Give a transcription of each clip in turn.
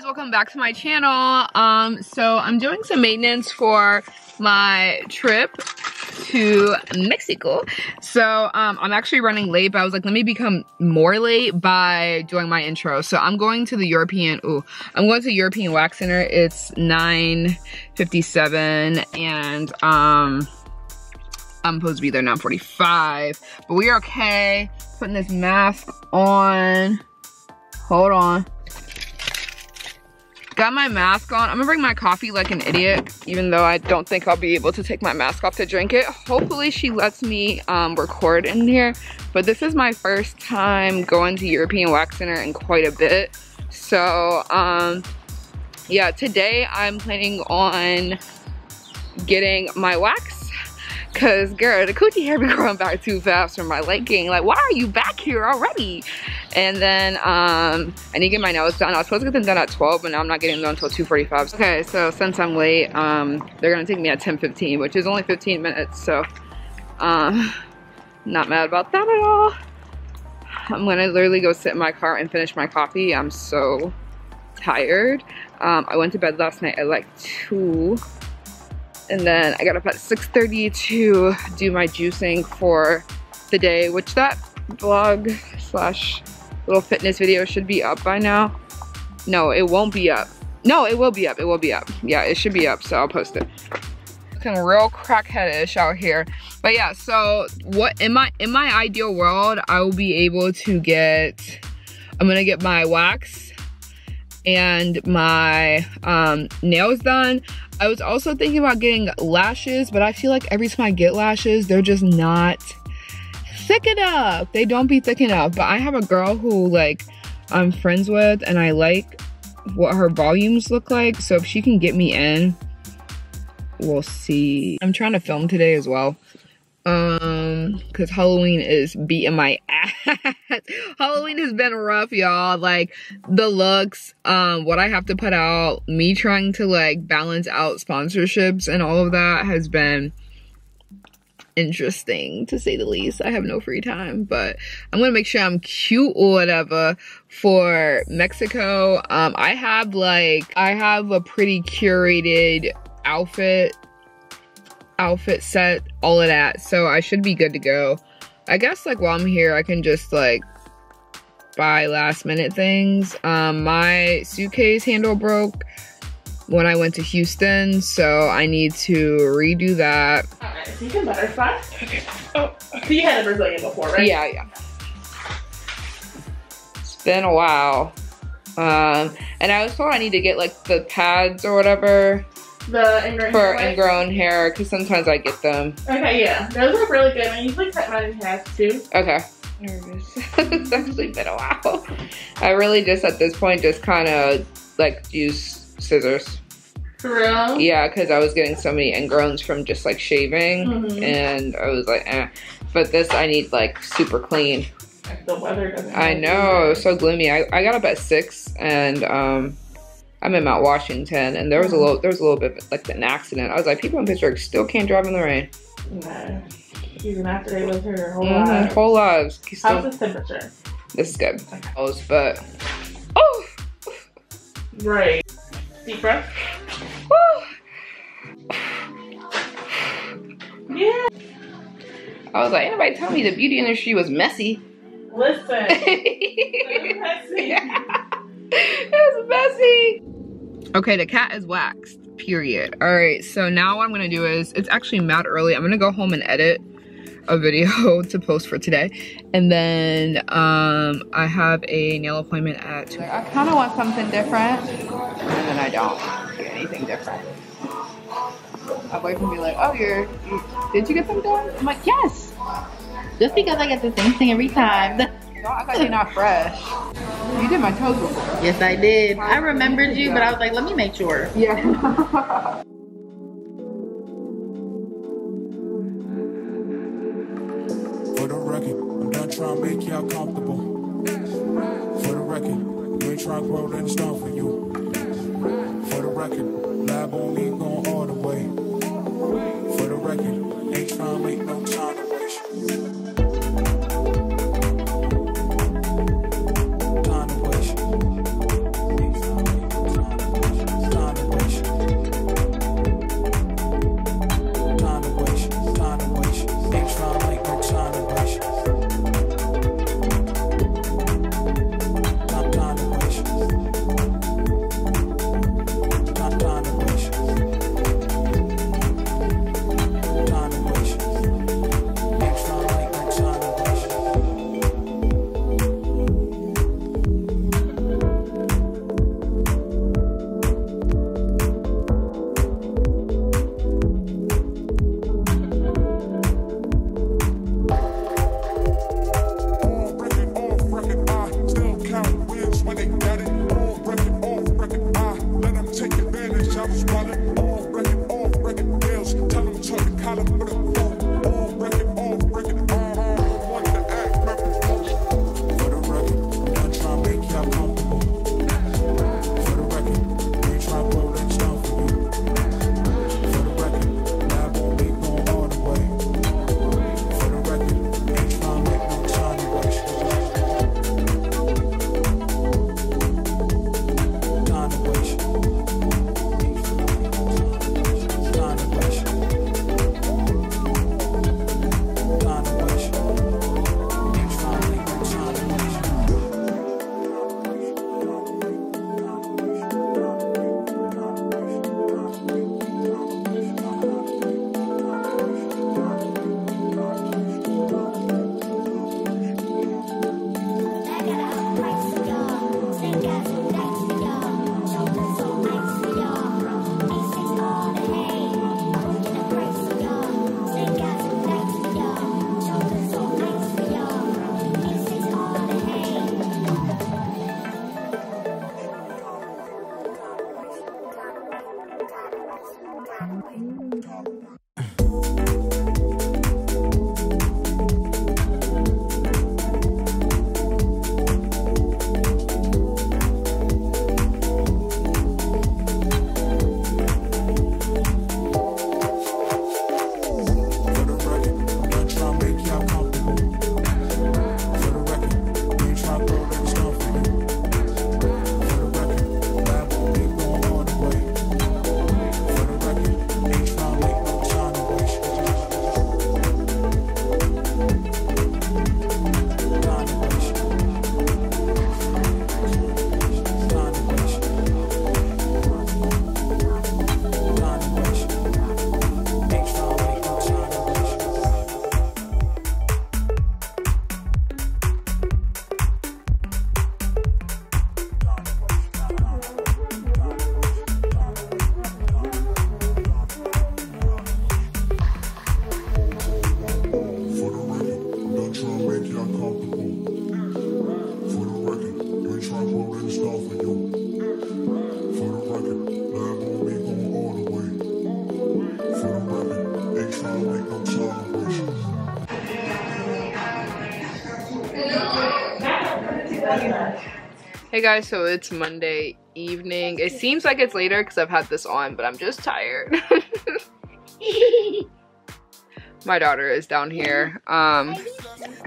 welcome back to my channel. So I'm doing some maintenance for my trip to Mexico. So I'm actually running late, but I was like, let me become more late by doing my intro. So I'm going to the European Wax Center. It's 9:57 and I'm supposed to be there 9:45, but we are okay. Putting this mask on. Hold on. Got my mask on. I'm gonna bring my coffee like an idiot, even though I don't think I'll be able to take my mask off to drink it. Hopefully she lets me record in here, but this is my first time going to European Wax Center in quite a bit. So yeah, today I'm planning on getting my wax, cause girl, the coochie hair be growing back too fast for my liking. Like, why are you back here already? And then I need to get my nails done. I was supposed to get them done at 12, but now I'm not getting them done until 2:45. Okay, so since I'm late, they're gonna take me at 10:15, which is only 15 minutes. So not mad about that at all. I'm gonna literally go sit in my car and finish my coffee. I'm so tired. I went to bed last night at like 2. And then I got up at 6:30 to do my juicing for the day, which that vlog slash little fitness video should be up by now. No, it won't be up. No, it will be up. It will be up. Yeah, it should be up, so I'll post it. Looking real crackheadish out here. But yeah, so what in my ideal world, I will be able to get, I'm gonna get my wax and my nails done. I was also thinking about getting lashes, but I feel like every time I get lashes, they're just not thick enough. They don't be thick enough. But I have a girl who like I'm friends with and I like what her volumes look like. So if she can get me in, we'll see. I'm trying to film today as well. Cause Halloween is beating my ass. Halloween has been rough, y'all. Like the looks, what I have to put out, me trying to like balance out sponsorships and all of that has been interesting to say the least. I have no free time, but I'm gonna make sure I'm cute or whatever for Mexico. I have a pretty curated outfit set, all of that, so I should be good to go. I guess like while I'm here I can just like buy last minute things. My suitcase handle broke when I went to Houston, so I need to redo that. Alright, so you can butterfly. Okay. Oh, so you had a Brazilian before, right? Yeah. It's been a while. And I was told I need to get like the pads or whatever. The ingrown hair, because sometimes I get them. Okay, yeah. Those look really good. I usually cut mine in half too. Okay. Nervous. It's actually been a while. I really just at this point just kind of like use scissors. For real? Yeah, because I was getting so many ingrowns from just like shaving, and I was like, eh. But this I need like super clean. The weather doesn't. I know, it was so gloomy. I got up at 6 and I'm in Mount Washington, and there was a little bit of like an accident. I was like, people in Pittsburgh still can't drive in the rain. No. Even after they lived here their whole lives. Whole lives. How's the temperature? This is good. Okay. But oh, right. Deep breath. Yeah. I was like, anybody tell me the beauty industry was messy? Listen. It was messy. Yeah. It was messy. Okay, the cat is waxed, period. All right, so now what I'm gonna do is, it's actually mad early. I'm gonna go home and edit a video to post for today. And then I have a nail appointment at 2. I kind of want something different, and then I don't get anything different. My boyfriend be like, oh, did you get them done? I'm like, yes. Just because I get the same thing every time. Don't act like you're not fresh. You did my toes before. Yes, I did. I remembered you, but I was like, let me make sure. Yeah. For the record, I'm done trying to make y'all comfortable. For the record, you ain't trying to grow any stuff for you. For the record, lab on me going all the way. For the record, ain't trying to make no time to waste. Time to waste. Hey guys, so it's Monday evening. It seems like it's later because I've had this on, but I'm just tired. My daughter is down here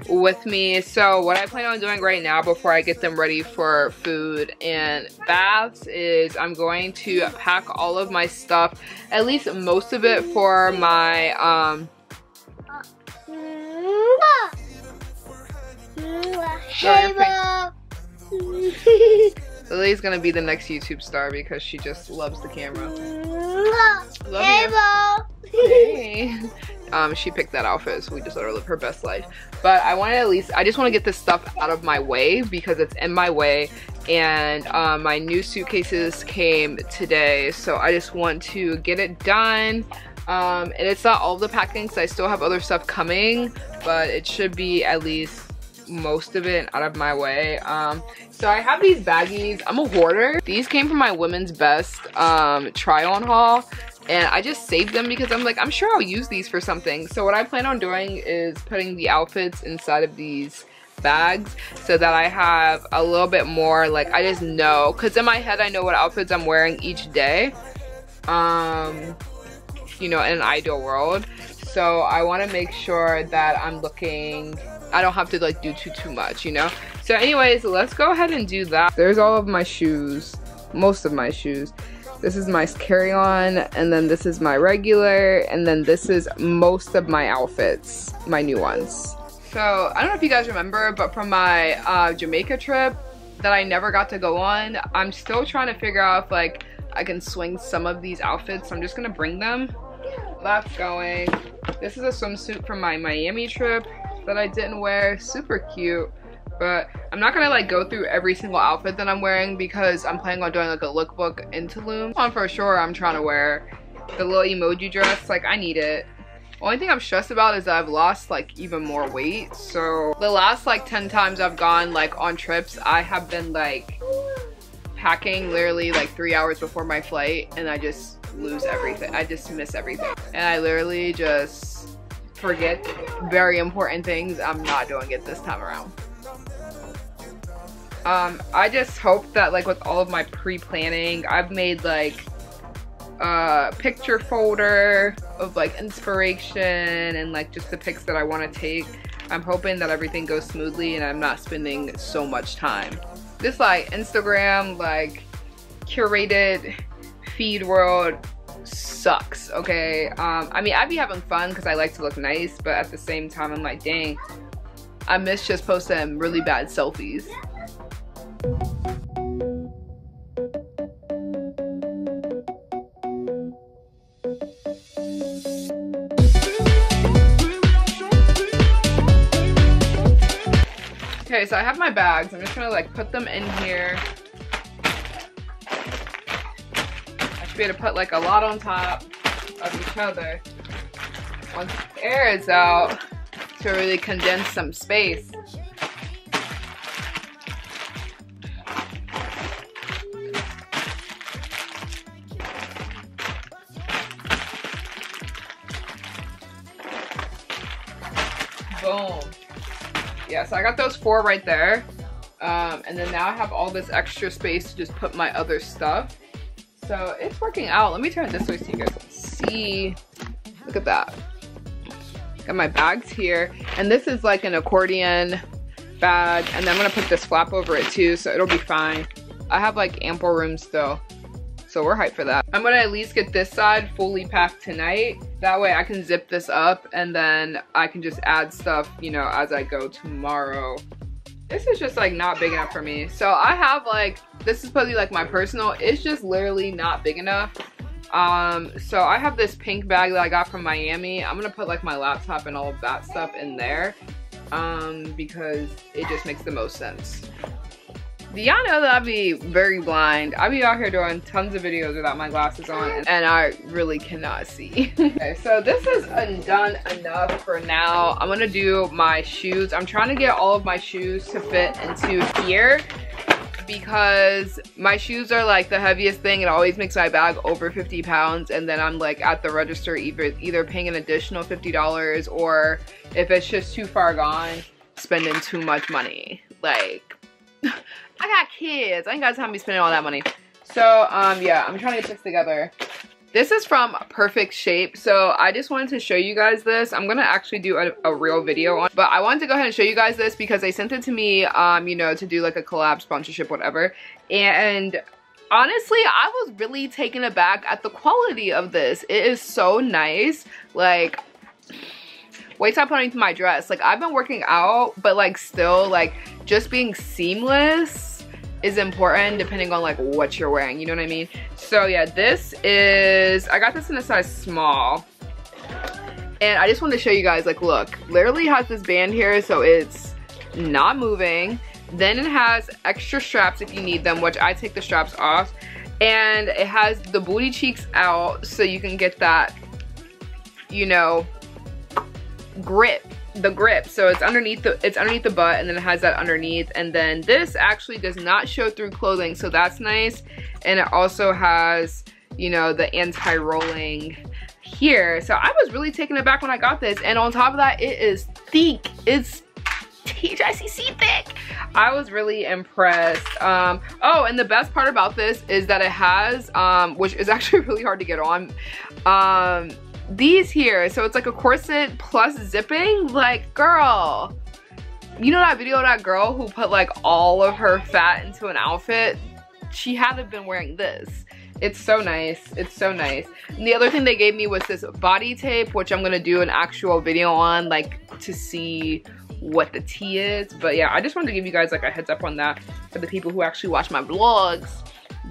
with me. So what I plan on doing right now before I get them ready for food and baths is I'm going to pack all of my stuff, at least most of it, for my Lily's gonna be the next YouTube star because she just loves the camera. Love you. Hey. She picked that outfit, so we just let her live her best life. But I just want to get this stuff out of my way because it's in my way. And my new suitcases came today, so I just want to get it done. And it's not all the packing because I still have other stuff coming, but it should be at least most of it out of my way. So I have these baggies. I'm a hoarder. These came from my Women's Best try on haul, and I just saved them because I'm like, I'm sure I'll use these for something. So what I plan on doing is putting the outfits inside of these bags so that I have a little bit more, like, I just know, because in my head I know what outfits I'm wearing each day, you know, in an ideal world. So I want to make sure that I'm looking, I don't have to like do too much, you know. So anyways, let's go ahead and do that. There's all of my shoes, most of my shoes. This is my carry-on, and then this is my regular, and then this is most of my outfits, my new ones. So I don't know if you guys remember, but from my Jamaica trip that I never got to go on, I'm still trying to figure out if like I can swing some of these outfits. So I'm just gonna bring them. That's going. This is a swimsuit from my Miami trip that I didn't wear. Super cute. But I'm not gonna like go through every single outfit that I'm wearing because I'm planning on doing like a lookbook in Tulum. For sure I'm trying to wear the little emoji dress. Like, I need it. Only thing I'm stressed about is that I've lost like even more weight. So the last like 10 times I've gone like on trips, I have been like packing literally like 3 hours before my flight, and I just lose everything. I just miss everything. And I literally just forget very important things. I'm not doing it this time around. I just hope that like with all of my pre-planning, I've made like a picture folder of like inspiration and like just the pics that I want to take. I'm hoping that everything goes smoothly and I'm not spending so much time. This like Instagram like curated feed world sucks, okay? I mean, I be having fun because I like to look nice, but at the same time I'm like, dang, I miss just posting really bad selfies. Okay, so I have my bags. I'm just gonna like put them in here. I should be able to put like a lot on top of each other. Once the air is out, to really condense some space. Boom. Yeah, so I got those 4 right there. And then now I have all this extra space to just put my other stuff. So it's working out. Let me turn it this way so you guys can see. Look at that. Got my bags here. And this is like an accordion bag. And then I'm gonna put this flap over it too, so it'll be fine. I have like ample room still. So we're hyped for that. I'm gonna at least get this side fully packed tonight. That way I can zip this up and then I can just add stuff, you know, as I go tomorrow. This is just like not big enough for me. So I have like, this is probably like my personal, it's just literally not big enough. So I have this pink bag that I got from Miami. I'm gonna put like my laptop and all of that stuff in there because it just makes the most sense. Do y'all know that I be very blind? I be out here doing tons of videos without my glasses on and I really cannot see. Okay, so this is done enough for now. I'm gonna do my shoes. I'm trying to get all of my shoes to fit into here because my shoes are like the heaviest thing. It always makes my bag over 50 pounds and then I'm like at the register either paying an additional $50 or if it's just too far gone, spending too much money. Like, I got kids. I ain't got time to be spending all that money. So, yeah, I'm trying to get this together. This is from Perfect Shape. So, I just wanted to show you guys this. I'm going to actually do a real video on it. But I wanted to go ahead and show you guys this because they sent it to me, you know, to do like a collab sponsorship, whatever. And honestly, I was really taken aback at the quality of this. It is so nice. Like, wait till I put it into my dress. Like, I've been working out, but like still like just being seamless is important depending on like what you're wearing, you know what I mean? So yeah, this is, I got this in a size small and I just wanted to show you guys, like, look, literally has this band here so it's not moving. Then it has extra straps if you need them, which I take the straps off, and it has the booty cheeks out so you can get that, you know, grip, the grip. So it's underneath the butt and then it has that underneath, and then this actually does not show through clothing, so that's nice. And it also has, you know, the anti-rolling here. So I was really taken aback when I got this, and on top of that, it is thick. It's THICC thick. I was really impressed. Oh, and the best part about this is that it has which is actually really hard to get on, these here. So it's like a corset plus zipping. Like, girl, you know that video of that girl who put like all of her fat into an outfit? She had to have been wearing this. It's so nice. It's so nice. And the other thing they gave me was this body tape, which I'm gonna do an actual video on, like, to see what the tea is. But yeah, I just wanted to give you guys like a heads up on that for the people who actually watch my vlogs,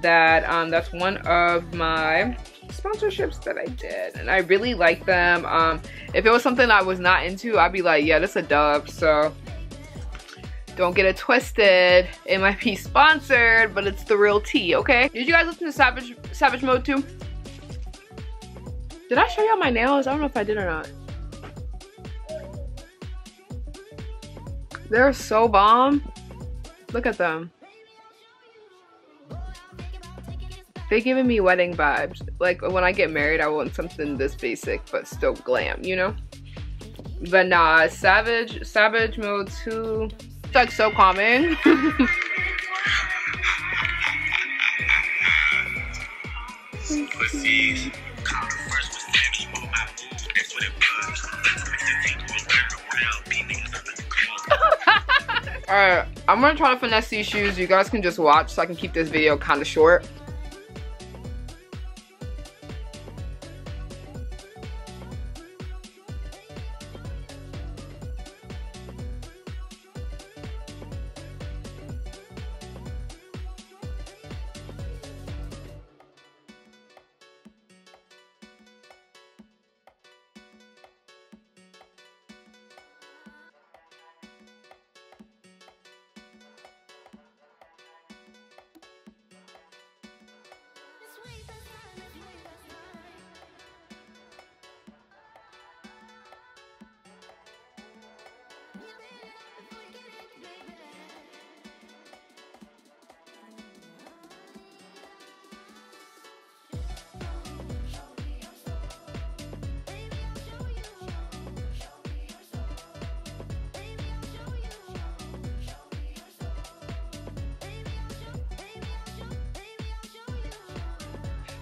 that that's one of my sponsorships that I did and I really like them. If it was something I was not into, I'd be like, yeah, this is a dub. So don't get it twisted. It might be sponsored, but it's the real tea, okay? Did you guys listen to Savage Mode too? Did I show y'all my nails? I don't know if I did or not. They're so bomb. Look at them. They're giving me wedding vibes. Like when I get married, I want something this basic but still glam, you know? But nah, savage mode 2. It's like so calming. Alright, I'm gonna try to finesse these shoes. You guys can just watch so I can keep this video kind of short.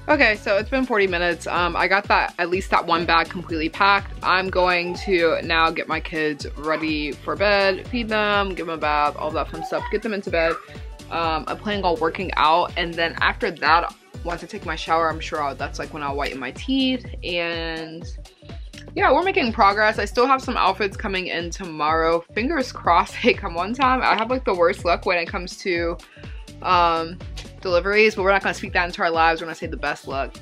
Okay, so it's been 40 minutes. I got at least that one bag completely packed. I'm going to now get my kids ready for bed, feed them, give them a bath, all that fun stuff, get them into bed. I'm planning on working out, and then after that, once I take my shower, I'm sure that's like when I'll whiten my teeth. And yeah, we're making progress. I still have some outfits coming in tomorrow. Fingers crossed they come on time. I have like the worst luck when it comes to deliveries, but we're not going to speak that into our lives. We're going to say the best luck.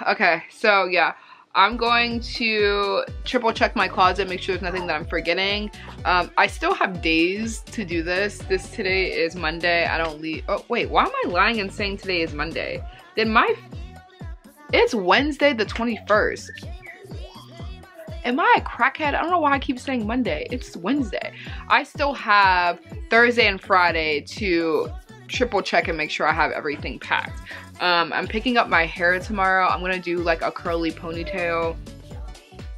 Okay, so yeah, I'm going to triple check my closet, make sure there's nothing that I'm forgetting. I still have days to do this. Today is Monday. I don't leave. Oh wait, why am I lying and saying today is Monday? It's Wednesday the 21st. Am I a crackhead? I don't know why I keep saying Monday. It's Wednesday. I still have Thursday and Friday to triple check and make sure I have everything packed. I'm picking up my hair tomorrow. I'm gonna do like a curly ponytail.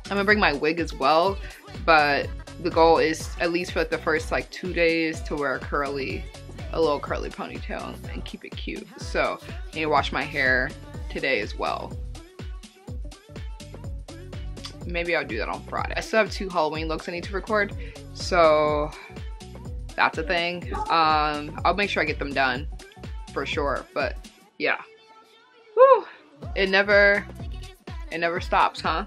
I'm gonna bring my wig as well, but the goal is at least for like the first like 2 days to wear a little curly ponytail and keep it cute. So I need to wash my hair today as well. Maybe I'll do that on Friday. I still have 2 Halloween looks I need to record, so that's a thing. I'll make sure I get them done for sure, but yeah. Whew. It never stops, huh?